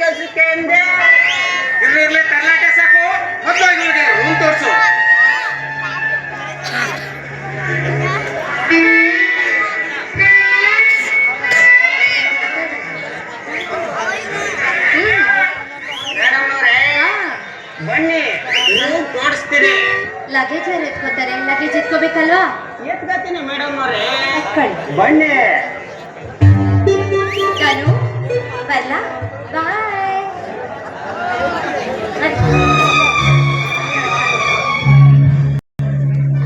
ಕೆಲ್ಸಕ್ಕೆ ಅಂದೆ. ಇರ್ಲಿ ತರ್ಲಾಟೆ ಸಾಕು. ಮೊದಲು ಇವ್ರಿಗೆ ರೂಮ್ ತೋರ್ಸು. ಮೇಡಮ್ ಅವರೇ ಬನ್ನಿ, ರೂಮ್ ತೋರಿಸ್ತೀನಿ. ಲಗೇಜ್ ಎಲ್ಲ ಎತ್ಕೋತಾರೆ, ಲಗೇಜ್ ಎತ್ಕೋಬೇಕಲ್ವಾ? ಎತ್ಕತ್ತೀನಿ ಮೇಡಮ್ ಅವರೇ, ಎತ್ಕೊಳ್ಳಿ. ಬನ್ನಿ. ನಾನು ಬರ್ಲಾ? ಬಾಯ್.